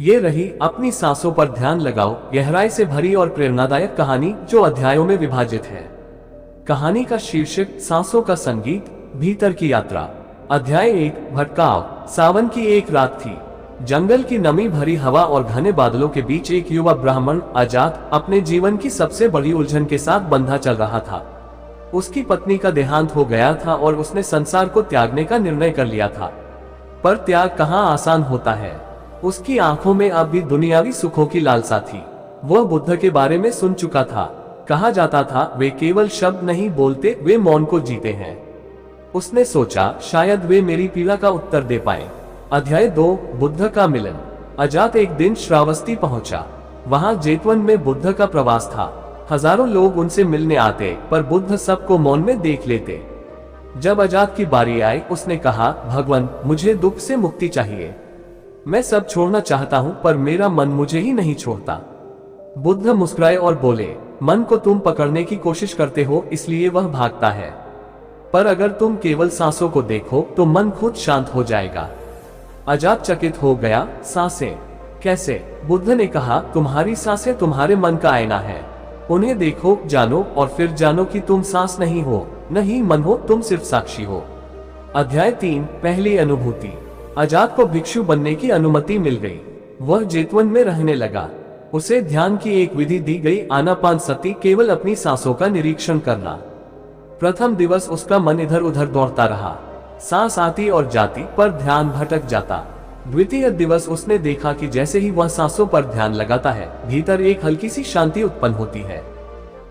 ये रही अपनी सांसों पर ध्यान लगाओ गहराई से भरी और प्रेरणादायक कहानी जो अध्यायों में विभाजित है। कहानी का शीर्षक सांसों का संगीत, भीतर की यात्रा। अध्याय 1 भटकाव। सावन की एक रात थी। जंगल की नमी भरी हवा और घने बादलों के बीच एक युवा ब्राह्मण अजात अपने जीवन की सबसे बड़ी उलझन के साथ बंधा चल रहा था। उसकी पत्नी का देहांत हो गया था और उसने संसार को त्यागने का निर्णय कर लिया था। पर त्याग कहाँ आसान होता है। उसकी आंखों में अब भी दुनियावी सुखों की लालसा थी। वह बुद्ध के बारे में सुन चुका था। कहा जाता था वे केवल शब्द नहीं बोलते, वे मौन को जीते हैं। उसने सोचा शायद वे मेरी पीड़ा का उत्तर दे पाए। अध्याय 2 बुद्ध का मिलन। अजात एक दिन श्रावस्ती पहुंचा। वहां जेतवन में बुद्ध का प्रवास था। हजारों लोग उनसे मिलने आते, पर बुद्ध सबको मौन में देख लेते। जब अजात की बारी आई, उसने कहा, भगवान, मुझे दुख से मुक्ति चाहिए। मैं सब छोड़ना चाहता हूं, पर मेरा मन मुझे ही नहीं छोड़ता। बुद्ध मुस्कुराए और बोले, मन को तुम पकड़ने की कोशिश करते हो, इसलिए वह भागता है। पर अगर तुम केवल सांसों को देखो तो मन खुद शांत हो जाएगा। अजात चकित हो गया, सांसें? कैसे? बुद्ध ने कहा, तुम्हारी सांसें तुम्हारे मन का आईना है। उन्हें देखो, जानो, और फिर जानो कि तुम सांस नहीं हो, नहीं मन हो, तुम सिर्फ साक्षी हो। अध्याय 3 पहली अनुभूति। अजात को भिक्षु बनने की अनुमति मिल गई। वह जेतवन में रहने लगा। उसे ध्यान की एक विधि दी गई, आनापानसति, केवल अपनी सांसों का निरीक्षण करना। प्रथम दिवस उसका मन इधर उधर दौड़ता रहा। सांस आती और जाती, पर ध्यान भटक जाता। द्वितीय दिवस उसने देखा कि जैसे ही वह सांसों पर ध्यान लगाता है, भीतर एक हल्की सी शांति उत्पन्न होती है।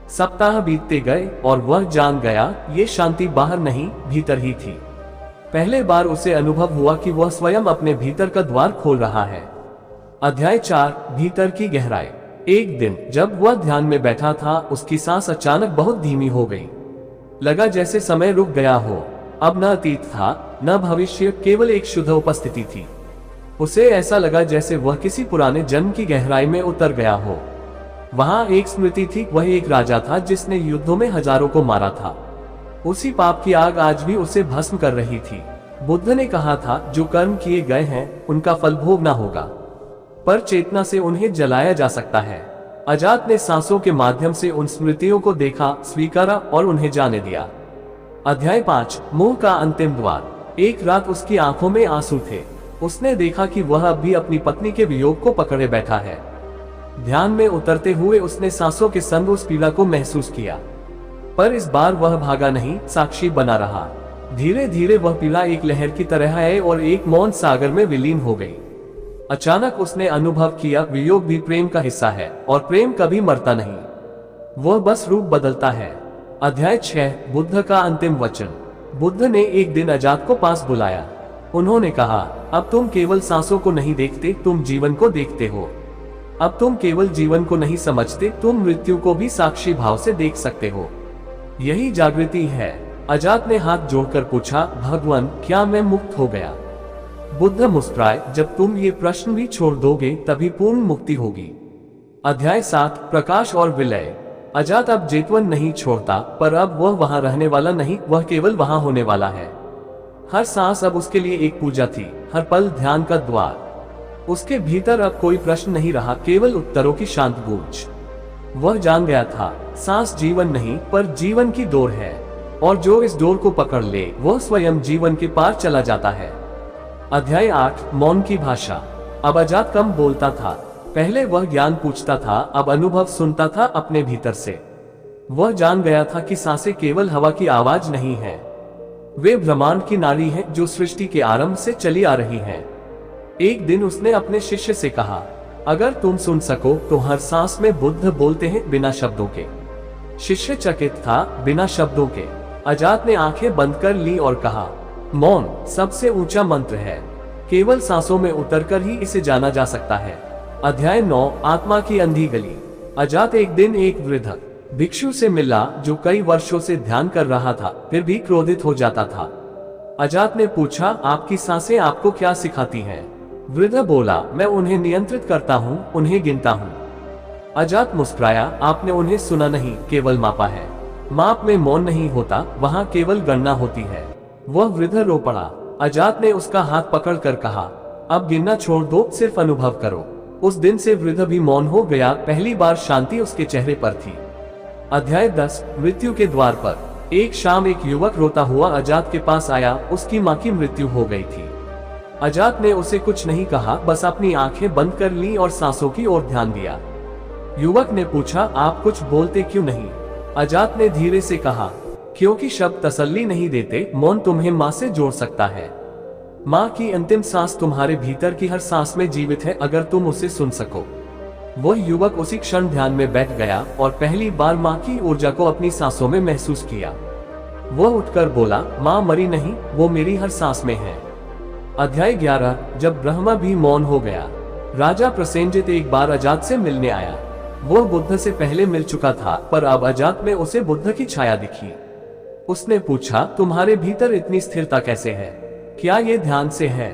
सप्ताह बीतते गए और वह जान गया, ये शांति बाहर नहीं, भीतर ही थी। पहले बार उसे अनुभव हुआ कि वह स्वयं अपने भीतर का द्वार खोल रहा है। अध्याय 4 भीतर की गहराई। एक दिन जब वह ध्यान में बैठा था, उसकी सांस अचानक बहुत धीमी हो गई। लगा जैसे समय रुक गया हो। अब न अतीत था, न भविष्य, केवल एक शुद्ध उपस्थिति थी। उसे ऐसा लगा जैसे वह किसी पुराने जन्म की गहराई में उतर गया हो। वहां एक स्मृति थी, वह एक राजा था जिसने युद्धों में हजारों को मारा था। उसी पाप की आग आज भी उसे भस्म कर रही थी। बुद्ध ने कहा था, जो कर्म किए गए हैं उनका फल भोगना होगा, पर चेतना से उन्हें जलाया जा सकता है। अजात ने सांसों के माध्यम से उन स्मृतियों को देखा, स्वीकारा और उन्हें जाने दिया। अध्याय 5 मोह का अंतिम द्वार। एक रात उसकी आंखों में आंसू थे। उसने देखा कि वह अब भी अपनी पत्नी के वियोग को पकड़े बैठा है। ध्यान में उतरते हुए उसने सांसों के संग उस पीड़ा को महसूस किया, पर इस बार वह भागा नहीं, साक्षी बना रहा। धीरे धीरे वह पीड़ा एक लहर की तरह है और एक मौन सागर में विलीन हो गई। अचानक उसने अनुभव किया, वियोग भी प्रेम का हिस्सा है और प्रेम कभी मरता नहीं, वह बस रूप बदलता है। अध्याय 6 बुद्ध का अंतिम वचन। बुद्ध ने एक दिन अजात को पास बुलाया। उन्होंने कहा, अब तुम केवल सांसों को नहीं देखते, तुम जीवन को देखते हो। अब तुम केवल जीवन को नहीं समझते, तुम मृत्यु को भी साक्षी भाव से देख सकते हो। यही जागृति है। अजात ने हाथ जोड़कर पूछा, भगवान, क्या मैं मुक्त हो गया? बुद्ध मुस्कुराए, जब तुम ये प्रश्न भी छोड़ दोगे तभी पूर्ण मुक्ति होगी। अध्याय 7 प्रकाश और विलय। अजात अब जेतवन नहीं छोड़ता, पर अब वह वहां रहने वाला नहीं, वह केवल वहां होने वाला है। हर सांस अब उसके लिए एक पूजा थी, हर पल ध्यान का द्वार। उसके भीतर अब कोई प्रश्न नहीं रहा, केवल उत्तरों की शांत गूंज। वह जान गया था, सांस जीवन नहीं, पर जीवन की डोर है, और जो इस डोर को पकड़ ले वह स्वयं जीवन के पार चला जाता है। अध्याय 8 मौन की भाषा। अब अजात कम बोलता था। पहले वह ज्ञान पूछता था, अब अनुभव सुनता था अपने भीतर से। वह जान गया था कि सांसें केवल हवा की आवाज नहीं है, वे ब्रह्मांड की नारी हैं जो सृष्टि के आरंभ से चली आ रही हैं। एक दिन उसने अपने शिष्य से कहा, अगर तुम सुन सको तो हर सांस में बुद्ध बोलते हैं, बिना शब्दों के। शिष्य चकित था, बिना शब्दों के। अजात ने आंखें बंद कर ली और कहा, मौन सबसे ऊंचा मंत्र है, केवल सांसों में उतरकर ही इसे जाना जा सकता है। अध्याय 9 आत्मा की अंधी गली। अजात एक दिन एक वृद्ध भिक्षु से मिला जो कई वर्षों से ध्यान कर रहा था, फिर भी क्रोधित हो जाता था। अजात ने पूछा, आपकी सांसें आपको क्या सिखाती हैं? वृद्ध बोला, मैं उन्हें नियंत्रित करता हूँ, उन्हें गिनता हूँ। अजात मुस्कुराया, आपने उन्हें सुना नहीं, केवल मापा है। माप में मौन नहीं होता, वहाँ केवल गणना होती है। वह वृद्ध रो पड़ा। अजात ने उसका हाथ पकड़कर कहा, अब गिनना छोड़ दो, सिर्फ अनुभव करो। उस दिन से वृद्ध भी मौन हो गया। पहली बार शांति उसके चेहरे पर थी। अध्याय 10 मृत्यु के द्वार पर। एक शाम एक युवक रोता हुआ अजात के पास आया। उसकी माँ की मृत्यु हो गई थी। अजात ने उसे कुछ नहीं कहा, बस अपनी आंखें बंद कर ली और सांसों की ओर ध्यान दिया। युवक ने पूछा, आप कुछ बोलते क्यों नहीं? अजात ने धीरे से कहा, क्योंकि शब्द तसल्ली नहीं देते, मौन तुम्हें माँ से जोड़ सकता है। माँ की अंतिम सांस तुम्हारे भीतर की हर सांस में जीवित है, अगर तुम उसे सुन सको। वह युवक उसी क्षण ध्यान में बैठ गया और पहली बार माँ की ऊर्जा को अपनी सांसों में महसूस किया। वह उठकर बोला, माँ मरी नहीं, वो मेरी हर सांस में है। अध्याय 11 जब ब्रह्मा भी मौन हो गया। राजा प्रसेनजित एक बार अजात से मिलने आया। वह बुद्ध से पहले मिल चुका था, पर अब अजात में उसे बुद्ध की छाया दिखी। उसने पूछा, तुम्हारे भीतर इतनी स्थिरता कैसे है? क्या ये ध्यान से है?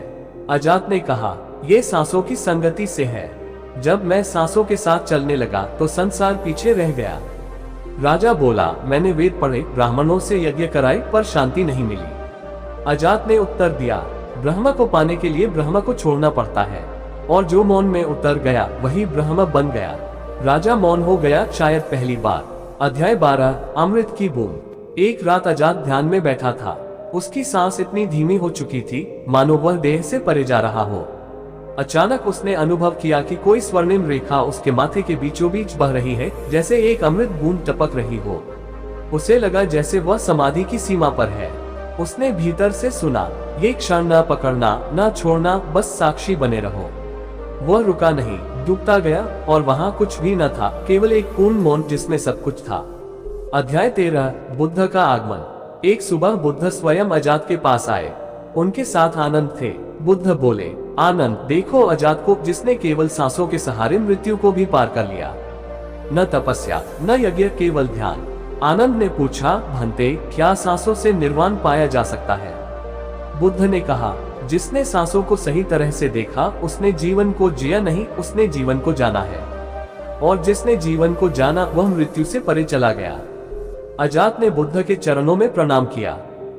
अजात ने कहा, ये सांसों की संगति से है। जब मैं सांसों के साथ चलने लगा तो संसार पीछे रह गया। राजा बोला, मैंने वेद पढ़े, ब्राह्मणों से यज्ञ कराए, पर शांति नहीं मिली। अजात ने उत्तर दिया, ब्रह्म को पाने के लिए ब्रह्म को छोड़ना पड़ता है, और जो मौन में उतर गया वही ब्रह्म बन गया। राजा मौन हो गया, शायद पहली बार। अध्याय 12 अमृत की बूंद। एक रात अजात ध्यान में बैठा था। उसकी सांस इतनी धीमी हो चुकी थी, मानो वह देह से परे जा रहा हो। अचानक उसने अनुभव किया कि कोई स्वर्णिम रेखा उसके माथे के बीचों बीच बह रही है, जैसे एक अमृत बूंद टपक रही हो। उसे लगा जैसे वह समाधि की सीमा पर है। उसने भीतर से सुना, ये क्षण न पकड़ना, न छोड़ना, बस साक्षी बने रहो। वह रुका नहीं, डूबता गया, और वहां कुछ भी न था, केवल एक पूर्ण मौन जिसमें सब कुछ था। अध्याय 13 बुद्ध का आगमन। एक सुबह बुद्ध स्वयं अजात के पास आए। उनके साथ आनंद थे। बुद्ध बोले, आनंद, देखो अजात को, जिसने केवल सांसों के सहारे मृत्यु को भी पार कर लिया। न तपस्या, न यज्ञ, केवल ध्यान। आनंद ने पूछा, भंते, क्या सांसों से निर्वाण पाया जा सकता है? बुद्ध ने कहा, जिसने सांसों को सही तरह से देखा, उसने जीवन को जिया नहीं, उसने जीवन को जाना है। और जिसने जीवन को जाना, वह मृत्यु से परे चला गया। अजात ने बुद्ध के चरणों में प्रणाम किया।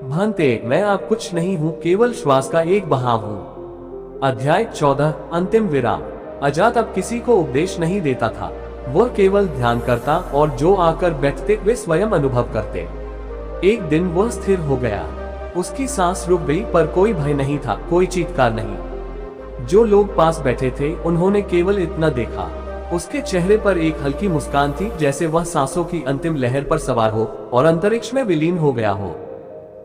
भंते, मैं आप कुछ नहीं हूँ, केवल श्वास का एक बहाव हूँ। अध्याय 14 अंतिम विराम। अजात अब किसी को उपदेश नहीं देता था। वह केवल ध्यान करता, और जो आकर बैठते वे स्वयं अनुभव करते। एक दिन वह स्थिर हो गया। उसकी सांस रुक गई, पर कोई भय नहीं था, कोई चीत्कार नहीं। जो लोग पास बैठे थे उन्होंने केवल इतना देखा। उसके चेहरे पर एक हल्की मुस्कान थी, जैसे वह सांसों की अंतिम लहर पर सवार हो और अंतरिक्ष में विलीन हो गया हो।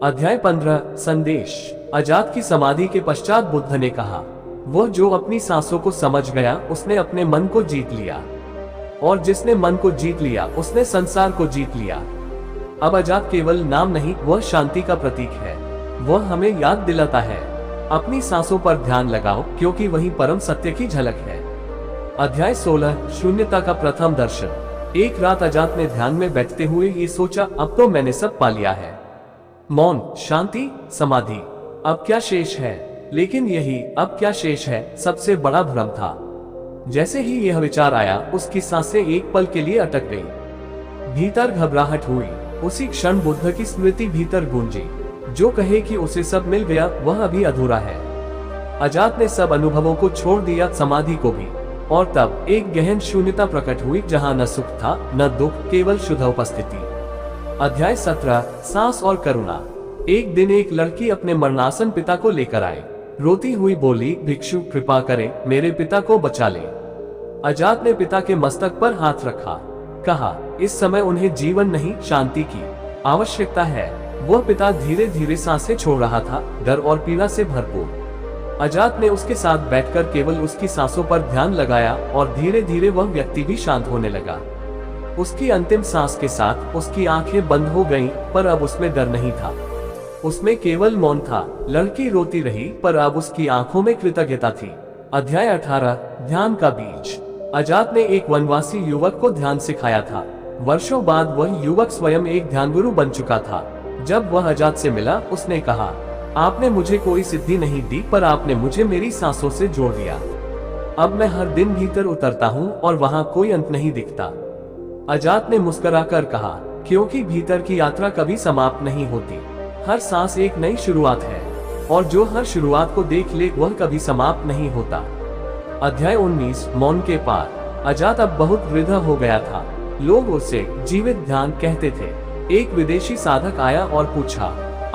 अध्याय 15 संदेश। अजात की समाधि के पश्चात बुद्ध ने कहा, वह जो अपनी सांसों को समझ गया, उसने अपने मन को जीत लिया, और जिसने मन को जीत लिया, उसने संसार को जीत लिया। अब अजात केवल नाम नहीं, वह शांति का प्रतीक है। वह हमें याद दिलाता है, अपनी सांसों पर ध्यान लगाओ, क्योंकि वही परम सत्य की झलक है। अध्याय 16 शून्यता का प्रथम दर्शन। एक रात अजात ने ध्यान में बैठते हुए ये सोचा, अब तो मैंने सब पा लिया है। मौन, शांति, समाधि, अब क्या शेष है? लेकिन यही अब क्या शेष है सबसे बड़ा भ्रम था। जैसे ही यह विचार आया, उसकी सांसें एक पल के लिए अटक गईं। भीतर घबराहट हुई। उसी क्षण बुद्ध की स्मृति भीतर गूंजी। जो कहे कि उसे सब मिल गया, वह अभी अधूरा है। अजात ने सब अनुभवों को छोड़ दिया, समाधि को भी। और तब एक गहन शून्यता प्रकट हुई, जहां न सुख था न दुख, केवल शुद्ध उपस्थिति। अध्याय 17 सांस और करुणा। एक दिन एक लड़की अपने मरणासन पिता को लेकर आई। रोती हुई बोली, भिक्षु कृपा करे, मेरे पिता को बचा ले। अजात ने पिता के मस्तक पर हाथ रखा। कहा, इस समय उन्हें जीवन नहीं, शांति की आवश्यकता है। वह पिता धीरे धीरे सांसें छोड़ रहा था, डर और पीड़ा से भरपूर। अजात ने उसके साथ बैठकर केवल उसकी सांसों पर ध्यान लगाया, और धीरे धीरे वह व्यक्ति भी शांत होने लगा। उसकी अंतिम सांस के साथ उसकी आंखें बंद हो गईं, पर अब उसमें डर नहीं था, उसमें केवल मौन था। लड़की रोती रही, पर अब उसकी आंखों में कृतज्ञता थी। अध्याय 18 ध्यान का बीज। अजात ने एक वनवासी युवक को ध्यान सिखाया था। वर्षों बाद वह युवक स्वयं एक ध्यान गुरु बन चुका था। जब वह अजात से मिला, उसने कहा, आपने मुझे कोई सिद्धि नहीं दी, पर आपने मुझे मेरी सांसों से जोड़ दिया। अब मैं हर दिन भीतर उतरता हूँ, और वहाँ कोई अंत नहीं दिखता। अजात ने मुस्कुराकर कहा, क्योंकि भीतर की यात्रा कभी समाप्त नहीं होती। हर सांस एक नई शुरुआत है, और जो हर शुरुआत को देख ले, वह कभी समाप्त नहीं होता। अध्याय 19 मौन के पार। अजात अब बहुत वृद्ध हो गया था। लोग उसे जीवित ध्यान कहते थे। एक विदेशी साधक आया और पूछा,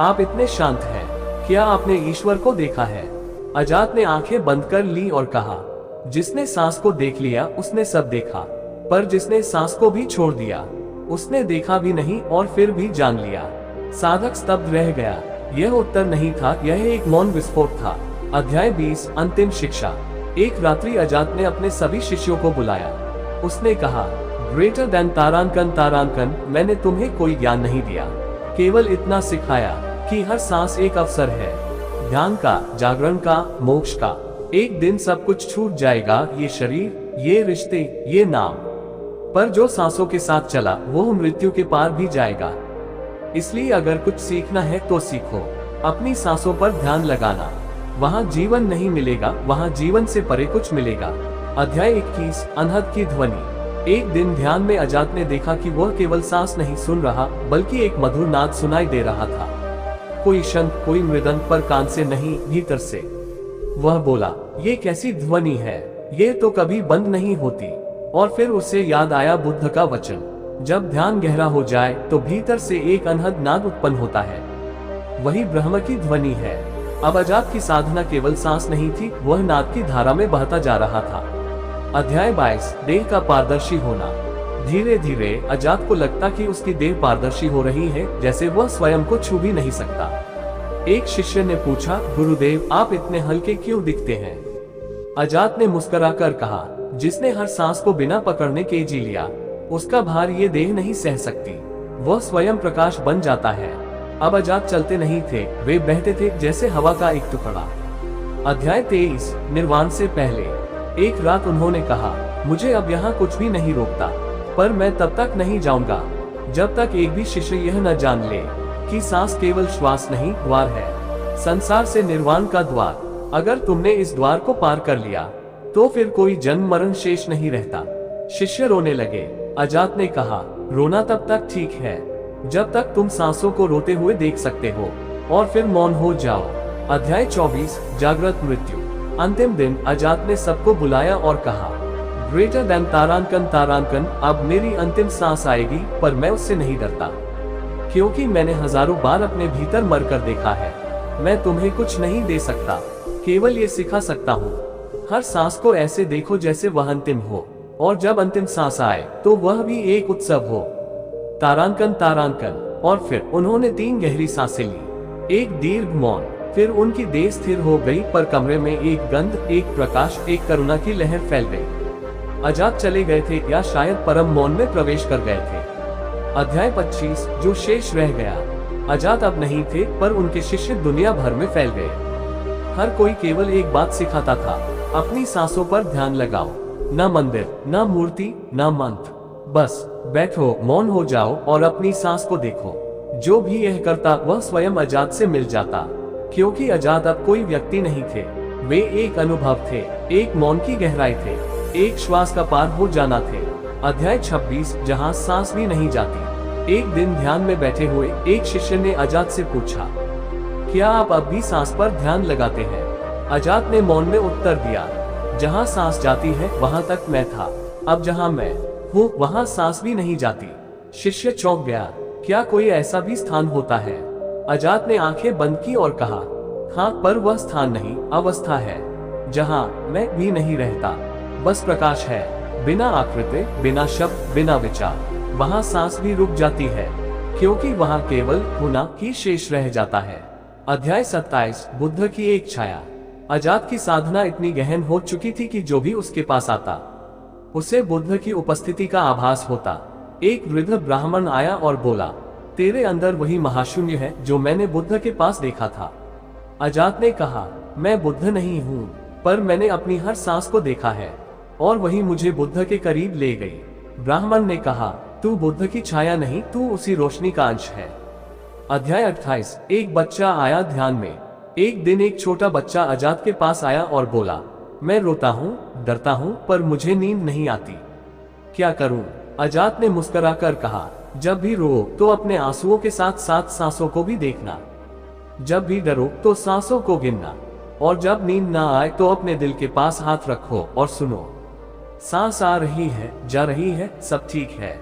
आप इतने शांत हैं, क्या आपने ईश्वर को देखा है? अजात ने आंखें बंद कर ली और कहा, जिसने सांस को देख लिया उसने सब देखा, पर जिसने सांस को भी छोड़ दिया उसने देखा भी नहीं और फिर भी जान लिया। साधक स्तब्ध रह गया। यह उत्तर नहीं था, यह एक मौन विस्फोट था। अध्याय 20 अंतिम शिक्षा। एक रात्रि अजात ने अपने सभी शिष्यों को बुलाया। उसने कहा, ग्रेटर देन तारांकन तारांकन, मैंने तुम्हें कोई ज्ञान नहीं दिया, केवल इतना सिखाया कि हर सांस एक अवसर है, ध्यान का, जागरण का, मोक्ष का। एक दिन सब कुछ छूट जाएगा, ये शरीर, ये रिश्ते, ये नाम, पर जो सांसों के साथ चला वो मृत्यु के पार भी जाएगा। इसलिए अगर कुछ सीखना है तो सीखो, अपनी सांसों पर ध्यान लगाना। वहाँ जीवन नहीं मिलेगा, वहाँ जीवन से परे कुछ मिलेगा। अध्याय 21 अनहद की ध्वनि। एक दिन ध्यान में अजात ने देखा कि वह केवल सांस नहीं सुन रहा, बल्कि एक मधुर नाद सुनाई दे रहा था। कोई शंख, कोई मृदंग, पर कान से नहीं, भीतर से। वह बोला, ये कैसी ध्वनि है, ये तो कभी बंद नहीं होती। और फिर उसे याद आया बुद्ध का वचन, जब ध्यान गहरा हो जाए तो भीतर से एक अनहद नाद उत्पन्न होता है, वही ब्रह्म की ध्वनि है। अब अजात की साधना केवल सांस नहीं थी, वह नाद की धारा में बहता जा रहा था। अध्याय 22 देह का पारदर्शी होना। धीरे धीरे अजात को लगता कि उसकी देह पारदर्शी हो रही है, जैसे वह स्वयं को छू भी नहीं सकता। एक शिष्य ने पूछा, गुरुदेव आप इतने हल्के क्यों दिखते हैं? अजात ने मुस्कुराकर कहा, जिसने हर सांस को बिना पकड़ने के जी लिया, उसका भार ये देह नहीं सह सकती, वह स्वयं प्रकाश बन जाता है। अब अजात चलते नहीं थे, वे बहते थे जैसे हवा का एक टुकड़ा। अध्याय 23 निर्वाण से पहले। एक रात उन्होंने कहा, मुझे अब यहाँ कुछ भी नहीं रोकता, पर मैं तब तक नहीं जाऊंगा जब तक एक भी शिष्य यह न जान ले कि सांस केवल श्वास नहीं, द्वार है, संसार से निर्वाण का द्वार। अगर तुमने इस द्वार को पार कर लिया तो फिर कोई जन्म मरण शेष नहीं रहता। शिष्य रोने लगे। अजात ने कहा, रोना तब तक ठीक है जब तक तुम सांसों को रोते हुए देख सकते हो, और फिर मौन हो जाओ। अध्याय 24 जागृत मृत्यु। अंतिम दिन अजात ने सबको बुलाया और कहा, ग्रेटर देन तारांकन तारांकन, अब मेरी अंतिम सांस आएगी, पर मैं उससे नहीं डरता, क्योंकि मैंने हजारों बार अपने भीतर मरकर देखा है। मैं तुम्हें कुछ नहीं दे सकता, केवल ये सिखा सकता हूँ। हर सांस को ऐसे देखो जैसे वह अंतिम हो, और जब अंतिम सांस आए तो वह भी एक उत्सव हो। तारांकन तारांकन। और फिर उन्होंने 3 गहरी सांसें ली, एक दीर्घ मौन, फिर उनकी देह स्थिर हो गई, पर कमरे में एक गंध, एक प्रकाश, एक करुणा की लहर फैल गई। अजात चले गए थे, या शायद परम मौन में प्रवेश कर गए थे। अध्याय 25 जो शेष रह गया। अजात अब नहीं थे, पर उनके शिष्य दुनिया भर में फैल गए। हर कोई केवल एक बात सिखाता था, अपनी सांसों पर ध्यान लगाओ, न मंदिर, न मूर्ति, न मंत्र, बस बैठो, मौन हो जाओ और अपनी सांस को देखो। जो भी यह करता वह स्वयं अजात से मिल जाता, क्योंकि अजात अब कोई व्यक्ति नहीं थे, वे एक अनुभव थे, एक मौन की गहराई थे, एक श्वास का पार हो जाना थे। अध्याय 26 जहाँ सांस भी नहीं जाती। एक दिन ध्यान में बैठे हुए एक शिष्य ने अजात से पूछा, क्या आप अब भी सांस पर ध्यान लगाते हैं? अजात ने मौन में उत्तर दिया, जहाँ सांस जाती है वहां तक मैं था, अब जहाँ मैं हूँ वहां सांस भी नहीं जाती। शिष्य चौंक गया, क्या कोई ऐसा भी स्थान होता है? अजात ने आंखें बंद की और कहा, हाँ, पर वह स्थान नहीं, अवस्था है, जहाँ मैं भी नहीं रहता, बस प्रकाश है, बिना आकृति, बिना शब्द, बिना विचार। वहाँ सांस भी रुक जाती है, क्योंकि वहाँ केवल होना ही शेष रह जाता है। अध्याय 27 बुद्ध की एक छाया। अजात की साधना इतनी गहन हो चुकी थी कि जो भी उसके पास आता उसे बुद्ध की उपस्थिति का आभास होता। एक वृद्ध ब्राह्मण आया और बोला, तेरे अंदर वही महाशून्य है जो मैंने बुद्ध के पास देखा था। अजात ने कहा, मैं बुद्ध नहीं हूँ, पर मैंने अपनी हर सांस को देखा है, और वही मुझे बुद्ध के करीब ले गई। ब्राह्मण ने कहा, तू बुद्ध की छाया नहीं, तू उसी रोशनी का अंश है। अध्याय 28 एक बच्चा आया ध्यान में। एक दिन एक छोटा बच्चा अजात के पास आया और बोला, मैं रोता हूँ, डरता हूँ, पर मुझे नींद नहीं आती, क्या करूँ? अजात ने मुस्कुराकर कहा, जब भी रो तो अपने आंसुओं के साथ साथ सांसों को भी देखना, जब भी डरो तो सांसों को गिनना। और जब नींद ना आए तो अपने दिल के पास हाथ रखो और सुनो। सांस आ रही है, जा रही है, सब ठीक है।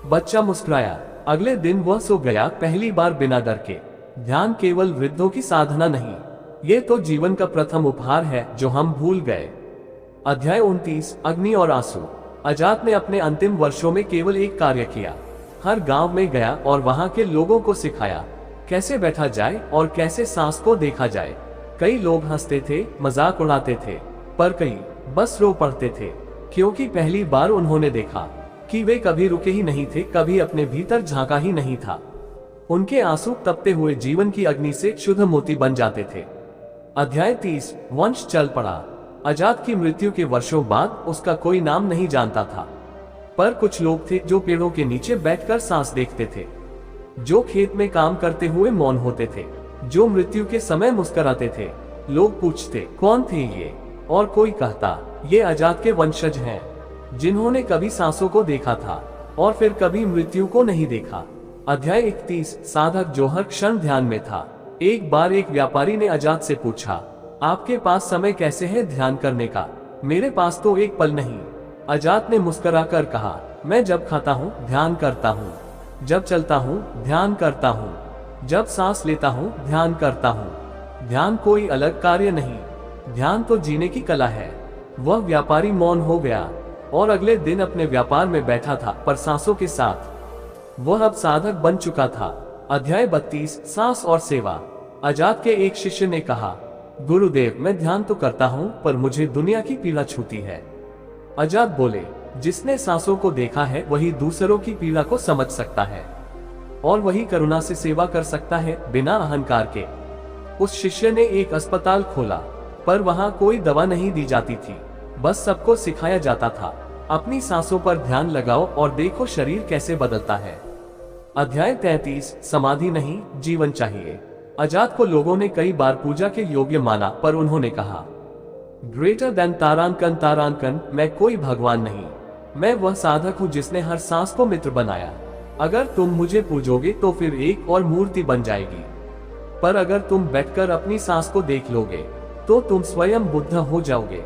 बच्चा मुस्कुराया। अगले दिन वह सो गया, पहली बार बिना डर के। ध्यान केवल वृद्धों की साधना नहीं, ये तो जीवन का प्रथम उपहार है जो हम भूल गए। अध्याय 29, अग्नि और आंसू। अजात ने अपने अंतिम वर्षों में केवल एक कार्य किया। हर गांव में गया और वहां के लोगों को सिखाया कैसे बैठा जाए और कैसे सांस को देखा जाए। कई लोग हंसते थे, मजाक उड़ाते थे, पर कई बस रो पड़ते थे, क्योंकि पहली बार उन्होंने देखा कि वे कभी रुके ही नहीं थे, कभी अपने भीतर झांका ही नहीं था। उनके आंसू तपते हुए जीवन की अग्नि से शुद्ध मोती बन जाते थे। अध्याय 30, वंश चल पड़ा। अजात की मृत्यु के वर्षों बाद उसका कोई नाम नहीं जानता था, पर कुछ लोग थे जो पेड़ों के नीचे बैठकर सांस देखते थे, जो खेत में काम करते हुए मौन होते थे, जो मृत्यु के समय मुस्कुराते थे। लोग पूछते कौन थे ये, और कोई कहता ये अजात के वंशज हैं, जिन्होंने कभी सांसों को देखा था और फिर कभी मृत्यु को नहीं देखा। अध्याय 31, साधक जो हर क्षण ध्यान में था। एक बार एक व्यापारी ने अजात से पूछा, आपके पास समय कैसे है ध्यान करने का? मेरे पास तो एक पल नहीं। अजात ने मुस्कुराकर कहा, मैं जब खाता हूँ ध्यान करता हूँ, जब चलता हूँ ध्यान करता हूँ, जब सांस लेता हूँ ध्यान करता हूँ। ध्यान कोई अलग कार्य नहीं, ध्यान तो जीने की कला है। वह व्यापारी मौन हो गया और अगले दिन अपने व्यापार में बैठा था, पर सांसों के साथ। वह अब साधक बन चुका था। अध्याय 32, सांस और सेवा। अजात के एक शिष्य ने कहा, गुरुदेव मैं ध्यान तो करता हूँ पर मुझे दुनिया की पीड़ा छूती है। अजात बोले, जिसने सांसों को देखा है वही दूसरों की पीड़ा को समझ सकता है और वही करुणा से सेवा कर सकता है, बिना अहंकार के। उस शिष्य ने एक अस्पताल खोला, पर वहां कोई दवा नहीं दी जाती थी, बस सबको सिखाया जाता था, अपनी सांसों पर ध्यान लगाओ और देखो शरीर कैसे बदलता है। अध्याय 33, समाधि नहीं जीवन चाहिए। अजात को लोगों ने कई बार पूजा के योग्य माना, पर उन्होंने कहा, ग्रेटर देन तारांकन तारांकन, मैं कोई भगवान नहीं, मैं वह साधक हूँ जिसने हर सांस को मित्र बनाया। अगर तुम मुझे पूजोगे तो फिर एक और मूर्ति बन जाएगी, पर अगर तुम बैठकर अपनी सांस को देख लोगे तो तुम स्वयं बुद्ध हो जाओगे।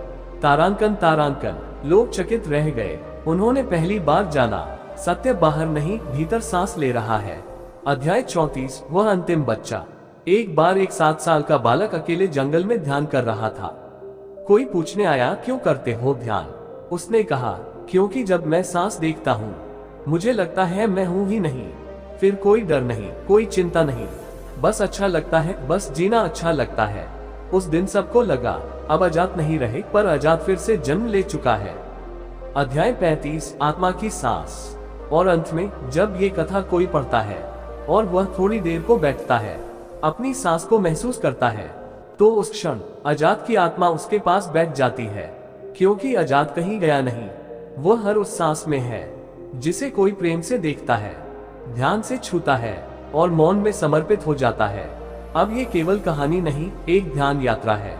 तारांकन तारांकन। लोग चकित रह गए। उन्होंने पहली बार जाना, सत्य बाहर नहीं भीतर सांस ले रहा है। अध्याय 34, वह अंतिम बच्चा। एक बार एक 7 साल का बालक अकेले जंगल में ध्यान कर रहा था। कोई पूछने आया, क्यों करते हो ध्यान? उसने कहा, क्योंकि जब मैं सांस देखता हूँ मुझे लगता है मैं हूँ ही नहीं। फिर कोई डर नहीं, कोई चिंता नहीं, बस अच्छा लगता है, बस जीना अच्छा लगता है। उस दिन सबको लगा अब अजात नहीं रहे, पर अजात फिर से जन्म ले चुका है। अध्याय 35, आत्मा की सांस। और अंत में जब ये कथा कोई पढ़ता है और वह थोड़ी देर को बैठता है, अपनी सांस को महसूस करता है, तो उस क्षण अजात की आत्मा उसके पास बैठ जाती है, क्योंकि अजात कहीं गया नहीं, वह हर उस सांस में है जिसे कोई प्रेम से देखता है, ध्यान से छूता है और मौन में समर्पित हो जाता है। अब ये केवल कहानी नहीं, एक ध्यान यात्रा है।